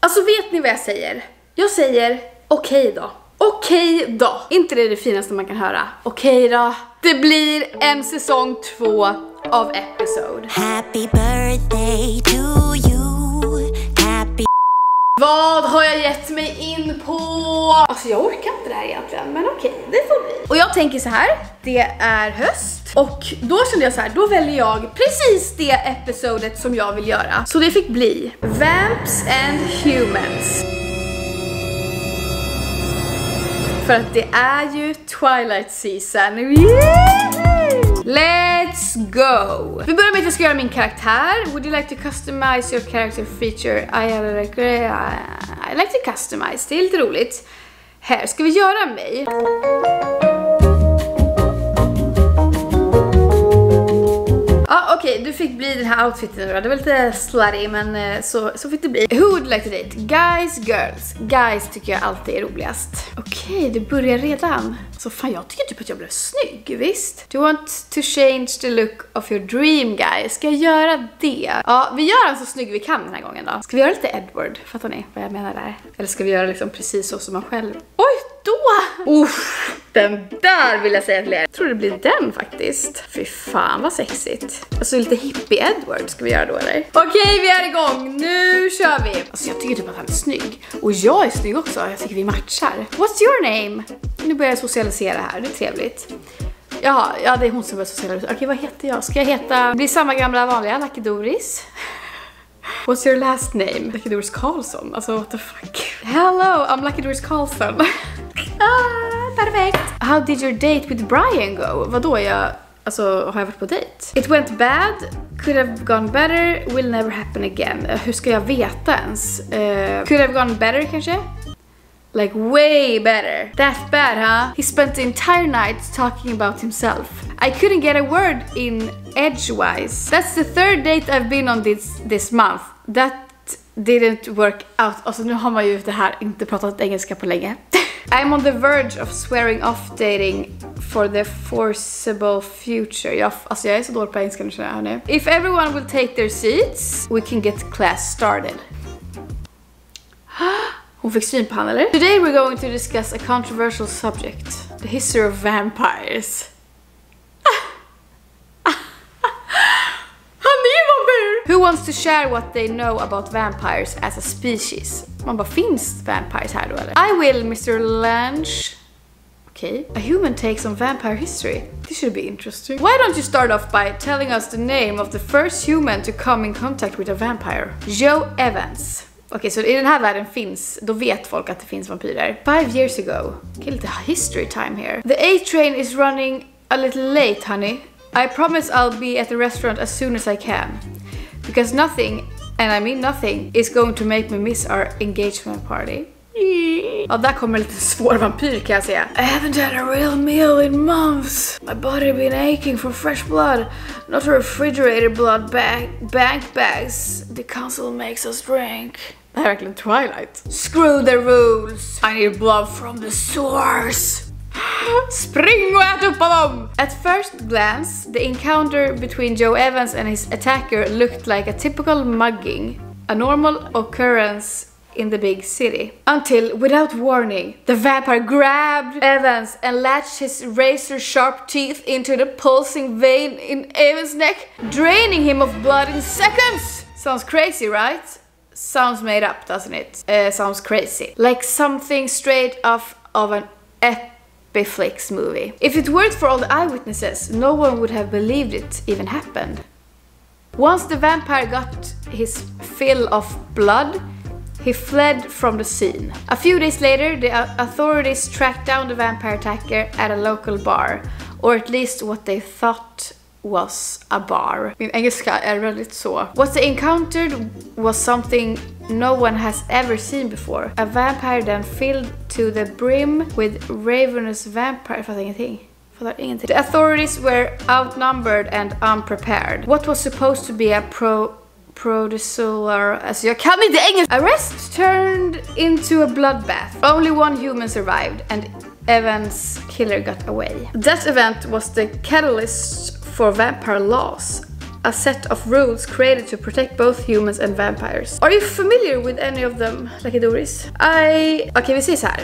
Alltså vet ni vad jag säger? Jag säger okej då. Okej då. Inte det finaste man kan höra. Okej då. Det blir en säsong 2 av episode. Happy birthday to you. Happy. Vad har jag gett mig in på? Alltså jag orkar inte det här egentligen, men okej, det får bli. Och jag tänker så här, det är höst. Och då kände jag så här, då väljer jag precis det episodet som jag vill göra. Så det fick bli Vamps and Humans. För att det är ju Twilight-season. Let's go! Vi börjar med att jag ska göra min karaktär. Would you like to customize your character feature? I like to customize. Det är lite roligt. Här ska vi göra mig. Ja, okej, du fick bli den här outfiten då. Det var lite slutty, men så fick det bli. Who would like to date? Guys, girls. Guys tycker jag alltid är roligast. Okej, det börjar redan. Så fan, jag tycker typ att jag blev snygg, visst? Do you want to change the look of your dream, guys? Ska jag göra det? Ja, vi gör den så snygg vi kan den här gången då. Ska vi göra lite Edward? Fattar ni vad jag menar där? Eller ska vi göra liksom precis så som man själv... Oj, då! Den där vill jag säga till er. Jag tror det blir den faktiskt. Fy fan vad sexigt. Alltså lite hippie Edward ska vi göra då, eller? Okej, vi är igång. Nu kör vi. Alltså jag tycker typ att han är snygg. Och jag är snygg också. Jag tycker vi matchar. What's your name? Nu börjar jag socialisera här. Det är trevligt. Ja, det är hon som börjar socialisera. Okej, vad heter jag? Ska jag heta... Bli samma gamla vanliga Lucky Doris? What's your last name? Lucky Doris Karlsson. Alltså what the fuck. Hello, I'm Lucky Doris Karlsson. Perfekt. How did your date with Brian go? Vadå, har jag varit på dejt? It went bad, could have gone better, will never happen again. Hur ska jag veta ens? Could have gone better kanske? Like way better. That bad, huh? He spent the entire night talking about himself. I couldn't get a word in edgewise. That's the third date I've been on this month. That didn't work out. Alltså nu har man ju det här inte pratat engelska på länge. I'm on the verge of swearing off dating for the foreseeable future. Jag är så dålig på engelska nu, känner jag, hörni. If everyone will take their seats, we can get class started. Hon fick syn på han, eller? Today we're going to discuss a controversial subject. The history of vampires. Who wants to share what they know about vampires as a species? Man bara, finns vampires här då, eller? I will, Mr. Lange. Okay. A human takes on vampire history. This should be interesting. Why don't you start off by telling us the name of the first human to come in contact with a vampire? Joe Evans. Okej, så i den här världen finns, då vet folk att det finns vampyrer. 5 years ago. Okay, lite history time here. The A-train is running a little late, honey. I promise I'll be at the restaurant as soon as I can. Because nothing, and I mean nothing, is going to make me miss our engagement party. Ja, där kommer lite svår vampyr kan jag säga. I haven't had a real meal in months. My body been aching for fresh blood. Not refrigerated blood bank bags. The council makes us drink. Det här är verkligen Twilight. Screw the rules. I need blood from the source. Spring och ät upp honom! At first glance, the encounter between Joe Evans and his attacker looked like a typical mugging, a normal occurrence in the big city. Until, without warning, the vampire grabbed Evans and latched his razor-sharp teeth into the pulsing vein in Evans' neck, draining him of blood in seconds! Sounds crazy, right? Sounds made up, doesn't it? Sounds crazy. Like something straight off of an Flicks movie. If it weren't for all the eyewitnesses, no one would have believed it even happened. Once the vampire got his fill of blood, he fled from the scene. A few days later, the authorities tracked down the vampire attacker at a local bar, or at least what they thought was a bar. Min engelska är väldigt så. What they encountered was something no one has ever seen before. A vampire then filled to the brim with ravenous vampire. Fattar ingenting. The authorities were outnumbered and unprepared. What was supposed to be a Solar, alltså jag kan inte engelska. Arrest turned into a bloodbath. Only one human survived and Evans' killer got away. That event was the catalyst for vampire laws. a set of rules created to protect both humans and vampires. Are you familiar with any of them, Lucky Doris? Okej, vi säger så här.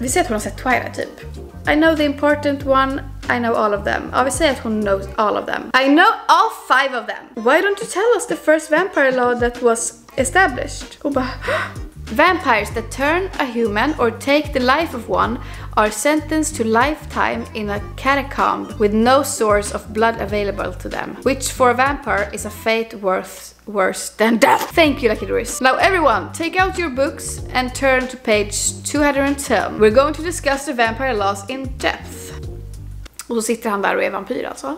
Vi säger att hon har sett Twilight typ. I know the important one. I know all of them. Ja, vi säger att hon knows all of them. I know all 5 of them. Why don't you tell us the first vampire law that was established? Och bara, vampires that turn a human or take the life of one are sentenced to lifetime in a catacomb with no source of blood available to them, which for a vampire is a fate worse than death. Thank you, Lucky Doris. Now everyone, take out your books and turn to page 210. We're going to discuss the vampire laws in depth. Och så sitter han där och är vampyr alltså.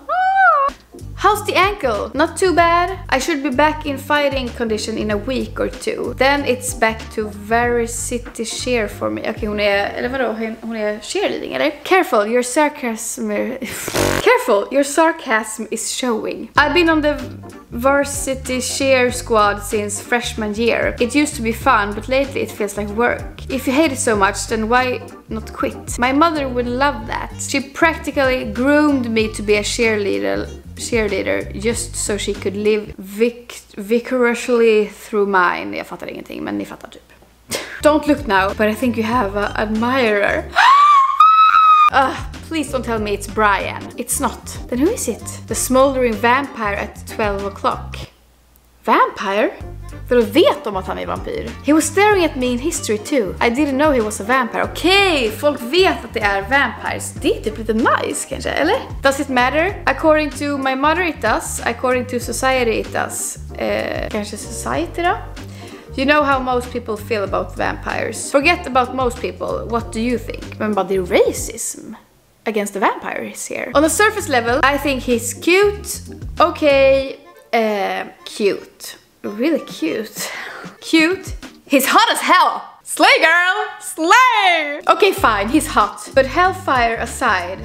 How's the ankle? Not too bad. I should be back in fighting condition in a week or 2. Then it's back to varsity cheer for me. Okej, hon är, eller vadå? Hon är cheerleading, eller? Careful, your sarcasm is showing. I've been on the varsity cheer squad since freshman year. It used to be fun, but lately it feels like work. If you hate it so much, then why not quit? My mother would love that. She practically groomed me to be a cheerleader just so she could live vicariously through mine. Jag fattar ingenting, men ni fattar typ. Don't look now, but I think you have an admirer. Please don't tell me it's Brian. It's not. Then who is it? The smoldering vampire at 12 o'clock. Vampire? För då vet de att han är vampyr. He was staring at me in history too. I didn't know he was a vampire. Okej, folk vet att det är vampires. Det är typ lite nice kanske, eller? Does it matter? According to my mother it does. According to society it does. Kanske society då? You know how most people feel about vampires. Forget about most people. What do you think? Men bara det är racism against the vampires here. On the surface level, I think he's cute. Okay, cute. Really cute. Cute? He's hot as hell! Slay, girl! Slay! Okay, fine, he's hot. But hellfire aside...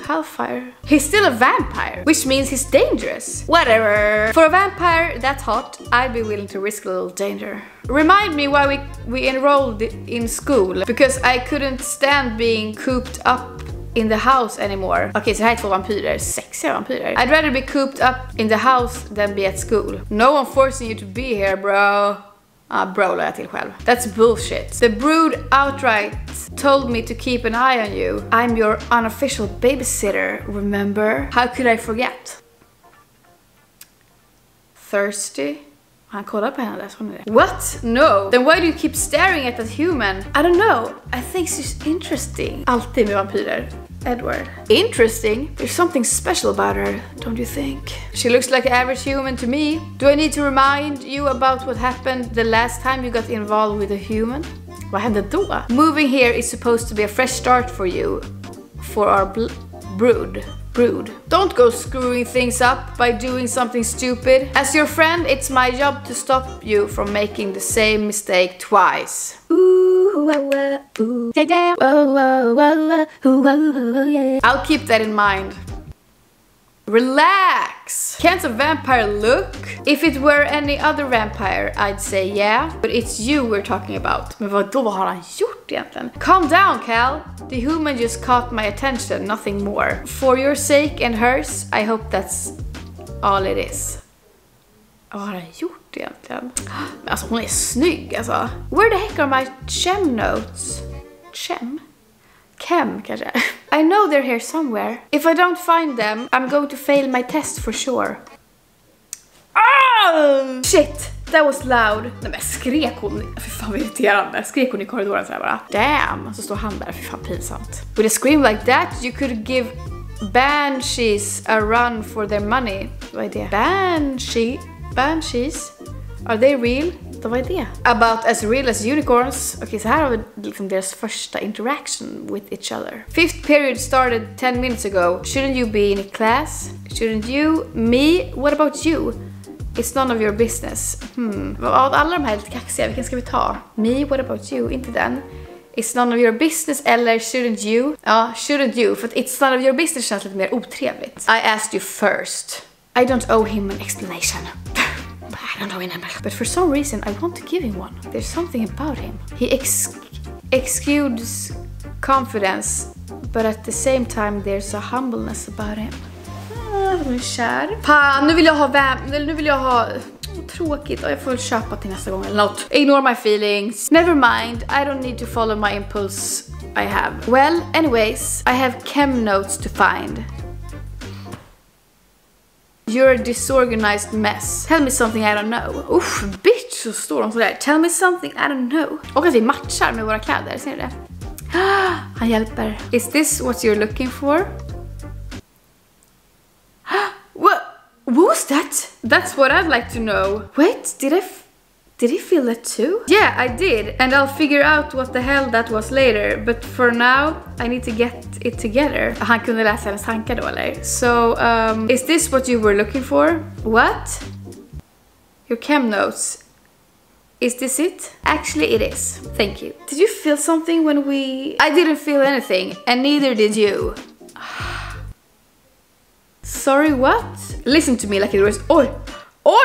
Hellfire? He's still a vampire, which means he's dangerous. Whatever. For a vampire that hot, I'd be willing to risk a little danger. Remind me why we enrolled in school. Because I couldn't stand being cooped up in the house anymore. Okay, så här är 2 vampyrer, sexiga vampyrer. I'd rather be cooped up in the house than be at school. No one forcing you to be here, bro. Bro la jag till själv. That's bullshit. The brood outright told me to keep an eye on you. I'm your unofficial babysitter, remember? How could I forget? Thirsty? Han kollar på henne där, så det. What? No. Then why do you keep staring at that human? I don't know. I think she's interesting. Alltid med vampyrer. Edward. Interesting? There's something special about her, don't you think? She looks like an average human to me. Do I need to remind you about what happened the last time you got involved with a human? Vad hände då? Moving here is supposed to be a fresh start for you. For our brood. Don't go screwing things up by doing something stupid. As your friend, it's my job to stop you from making the same mistake twice. I'll keep that in mind. Relax! Can't a vampire look? If it were any other vampire, I'd say yeah. But it's you we're talking about. Men vad har han gjort egentligen? Calm down, Cal. The human just caught my attention, nothing more. For your sake and hers, I hope that's all it is. Vad har han gjort egentligen? Men alltså hon är snygg alltså. Where the heck are my chem notes? Chem kanske. I know they're here somewhere. If I don't find them, I'm going to fail my test for sure. Oh! Shit, that was loud. Nej men skrek hon, fy fan vad irriterande. Skrek hon i korridoren sådär bara. Damn, så står han där, fy fan pinsamt. With a scream like that, you could give banshees a run for their money. Vad är det? Banshees? Are they real? Vad är det? About as real as unicorns. Okej, så här har vi liksom deras första interaction with each other. 5th period started 10 minutes ago. Shouldn't you be in a class? Shouldn't you? Me? What about you? It's none of your business. Av alla de här lite kaxiga, vilken ska vi ta? Me? What about you? Inte den. It's none of your business eller shouldn't you? Ja, shouldn't you. För att it's none of your business känns lite mer otrevligt. I asked you first. I don't owe him an explanation. I don't know him. But for some reason I want to give him one. There's something about him. He exudes confidence, but at the same time there's a humbleness about him. att hon är kär. Fan, nu vill jag ha tråkigt. Och jag får väl köpa till nästa gång eller något. Ignore my feelings. Never mind, I don't need to follow my impulse I have. Well, anyways, I have chem notes to find. You're a disorganized mess. Tell me something I don't know. Uff, bitch, så står de sådär. Tell me something I don't know. Och att vi matchar med våra kläder, ser du det? Han hjälper. Is this what you're looking for? What was that? That's what I'd like to know. Wait, did he feel that too? Yeah, I did. And I'll figure out what the hell that was later. But for now, I need to get it together. Han kunde läsa hennes tankar då, eller? So, is this what you were looking for? What? Your chem notes. Is this it? Actually, it is. Thank you. Did you feel something when we... I didn't feel anything. And neither did you. Sorry, what? Listen to me, Lucky Doris. Oj,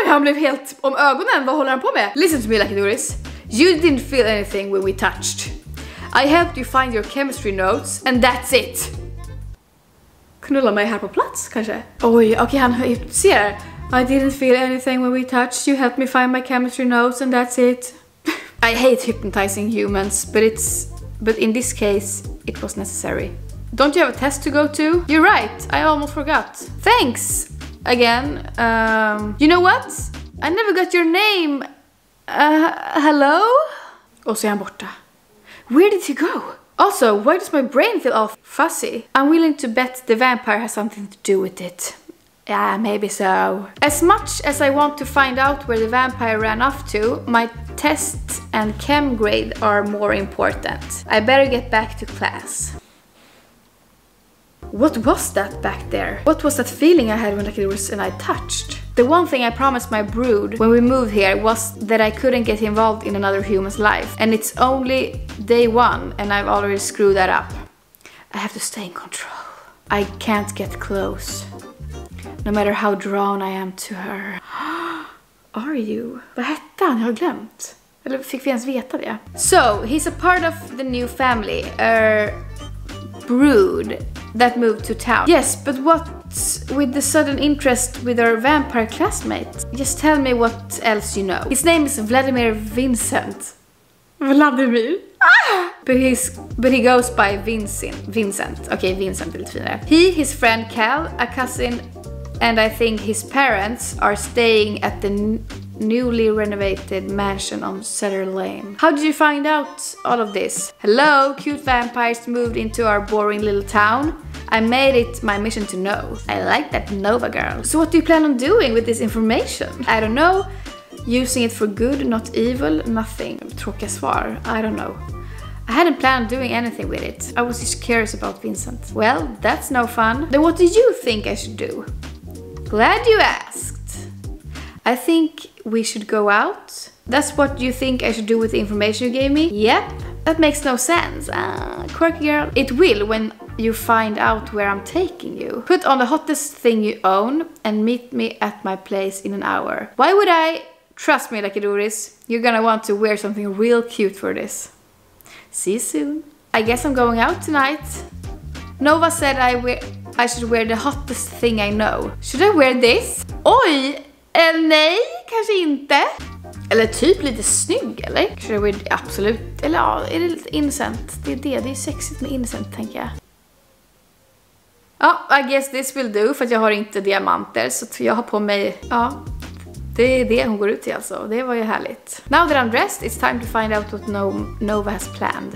han blev helt om ögonen. Vad håller han på med? Listen to me, Lucky Doris. You didn't feel anything when we touched. I helped you find your chemistry notes, and that's it. Knulla mig här på plats, kanske? Oj, okej, han hypnotiserar. I didn't feel anything when we touched. You helped me find my chemistry notes, and that's it. I hate hypnotizing humans, but in this case, it was necessary. Don't you have a test to go to? You're right, I almost forgot. Thanks! Again, you know what? I never got your name. Hello? Och så är han borta. Where did he go? Also, why does my brain feel all fuzzy? I'm willing to bet the vampire has something to do with it. Yeah, maybe so. As much as I want to find out where the vampire ran off to, my test and chem grade are more important. I better get back to class. What was that back there? What was that feeling I had when Lucky Doris and I touched? The one thing I promised my brood when we moved here was that I couldn't get involved in another human's life. And it's only day one and I've already screwed that up. I have to stay in control. I can't get close. No matter how drawn I am to her. Are you? Vad hette han? Jag har glömt. Eller fick vi ens veta det? So, he's a part of the new family. Brood that moved to town. Yes, but what's with the sudden interest with our vampire classmate? Just tell me what else you know. His name is Vladimir Vincent. Vladimir? Ah! But he goes by Vincent. Okay, Vincent är lite finare. He, his friend Cal, a cousin, and I think his parents are staying at the newly renovated mansion on Sutter Lane. How did you find out all of this? Hello, cute vampires moved into our boring little town. I made it my mission to know. I like that Nova girl. So what do you plan on doing with this information? I don't know. Using it for good, not evil, nothing. Tråkiga svar. I don't know. I hadn't planned on doing anything with it. I was just curious about Vincent. Well, that's no fun. Then what do you think I should do? Glad you asked. I think we should go out. That's what you think I should do with the information you gave me? Yep. That makes no sense. Quirky girl. It will when you find out where I'm taking you. Put on the hottest thing you own and meet me at my place in an hour. Why would I? Trust me, Lucky Doris. You're gonna want to wear something real cute for this. See you soon. I guess I'm going out tonight. Nova said I should wear the hottest thing I know. Should I wear this? Oj! Nej, kanske inte. Eller typ lite snygg, eller? Should I wear det? Absolut. Eller ja, är det lite incent? Det är sexigt med incent, tänker jag. Ja, I guess this will do. För att jag har inte diamanter. Så jag har på mig, ja, det är det hon går ut i alltså. Det var ju härligt. Now that I'm dressed, it's time to find out what Nova has planned.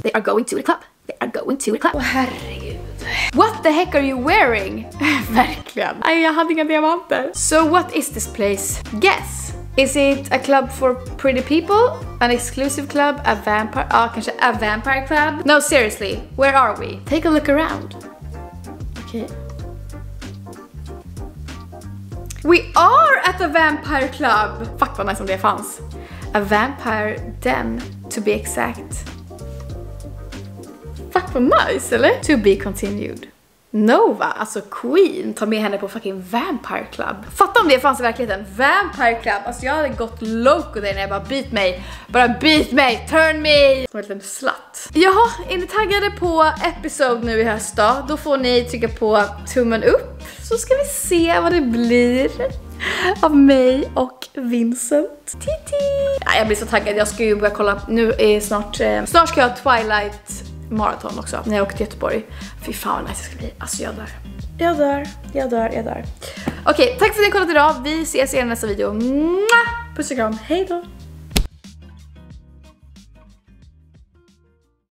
They are going to the club. They are going to the club. Åh, herregud. What the heck are you wearing? Verkligen. Nej, jag hade inga diamanter. So what is this place? Guess. Is it a club for pretty people? An exclusive club? A vampire? Kanske a vampire club? No, seriously. Where are we? Take a look around. Okay. We are at a vampire club! Fuck vad nice om det fanns. A vampire den, to be exact. Fuck vad nice, eller? To be continued. Nova, alltså Queen, tar med henne på fucking Vampire Club. Fatta om det fanns i verkligheten. Vampire Club, alltså jag hade gått loco där när jag bara beat mig, turn me. Som en liten slatt. Jaha, är ni taggade på episode nu i höst då? Då får ni trycka på tummen upp, så ska vi se vad det blir av mig och Vincent. Titi! Ja, jag blir så taggad, jag ska ju börja kolla. Nu är snart ska jag ha Twilight maraton också när jag åker till Göteborg. Fy fan vad nice det ska bli. Alltså jag dör. Okej, tack för att ni har kollat idag. Vi ses i nästa video. Puss och kram, hej då!